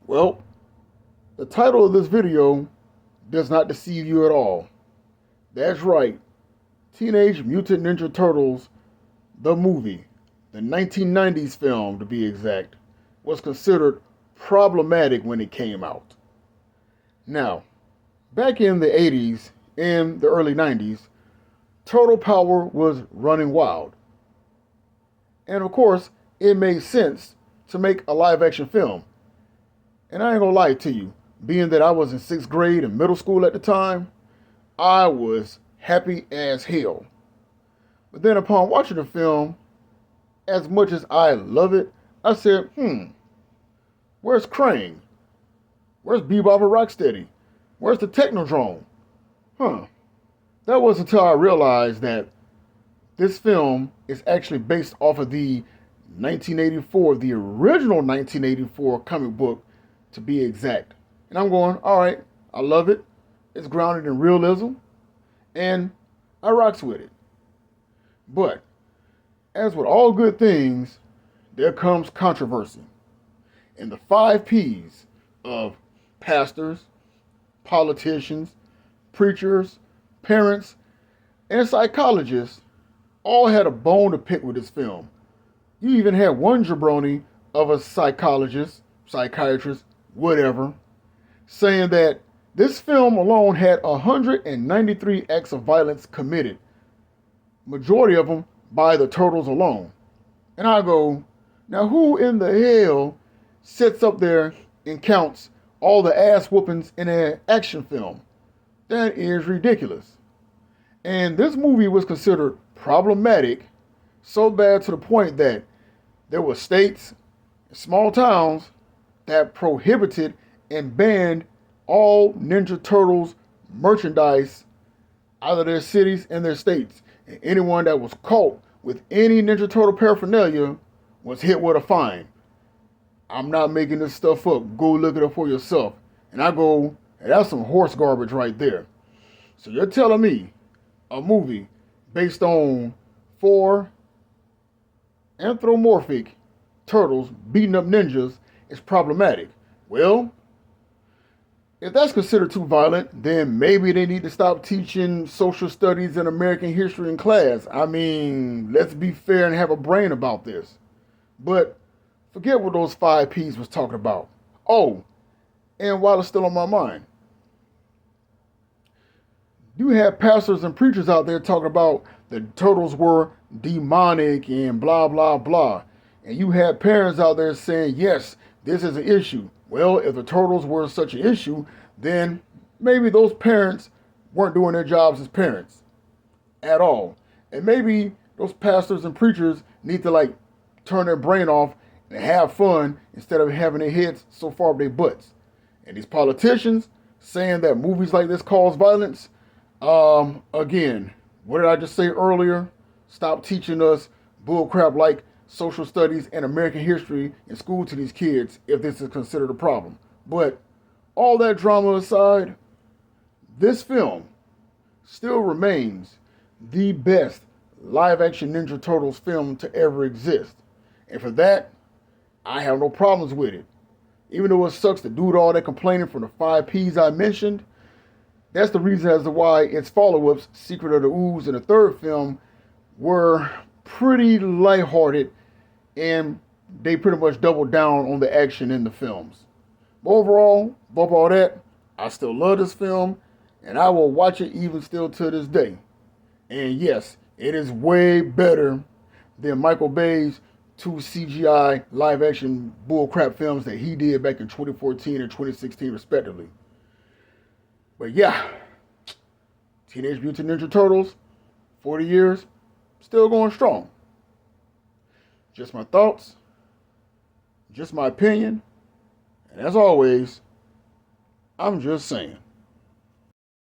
Well, the title of this video does not deceive you at all. That's right, Teenage Mutant Ninja Turtles, the movie, the 1990s film to be exact, was considered problematic when it came out. Now, back in the 80s and the early 90s, Turtle Power was running wild. And of course, it made sense to make a live action film. And I ain't gonna lie to you, being that I was in sixth grade and middle school at the time, I was happy as hell. But then upon watching the film, as much as I love it, I said, where's Krang? Where's Bebop and Rocksteady? Where's the Technodrome? Huh. That wasn't until I realized that this film is actually based off of the 1984, the original 1984 comic book to be exact. And I'm going, all right, I love it. It's grounded in realism, and I rocks with it. But as with all good things, there comes controversy. And the five P's of pastors, politicians, preachers, parents, and psychologists all had a bone to pick with this film. You even had one jabroni of a psychologist, psychiatrist, whatever, saying that this film alone had 193 acts of violence committed, majority of them by the Turtles alone. And I go, now who in the hell sits up there and counts all the ass whoopings in an action film? That is ridiculous. And this movie was considered problematic, so bad to the point that there were states, small towns, that prohibited and banned all Ninja Turtles merchandise out of their cities and their states. And anyone that was caught with any Ninja Turtle paraphernalia was hit with a fine. I'm not making this stuff up. Go look it up for yourself. And I go, hey, that's some horse garbage right there. So you're telling me a movie based on four anthropomorphic turtles beating up ninjas is problematic? Well, if that's considered too violent, then maybe they need to stop teaching social studies and American history in class. I mean, let's be fair and have a brain about this. But forget what those five P's was talking about. Oh, and while it's still on my mind, you have pastors and preachers out there talking about the turtles were demonic and blah, blah, blah. And you have parents out there saying, yes, this is an issue. Well, if the turtles were such an issue, then maybe those parents weren't doing their jobs as parents at all. And maybe those pastors and preachers need to turn their brain off and have fun instead of having their heads so far up their butts. And these politicians saying that movies like this cause violence, again, what did I just say earlier? Stop teaching us bullcrap like social studies and American history in school to these kids if this is considered a problem. But all that drama aside, this film still remains the best live action Ninja Turtles film to ever exist. And for that, I have no problems with it. Even though it sucks to do all that complaining from the five P's I mentioned, that's the reason as to why its follow-ups, Secret of the Ooze and the third film, were pretty lighthearted, and they pretty much doubled down on the action in the films. But overall, above all that, I still love this film, and I will watch it even still to this day. And yes, it is way better than Michael Bay's two CGI live-action bullcrap films that he did back in 2014 and 2016 respectively. But yeah, Teenage Mutant Ninja Turtles, 40 years, still going strong. Just my thoughts, just my opinion, and as always, I'm just saying.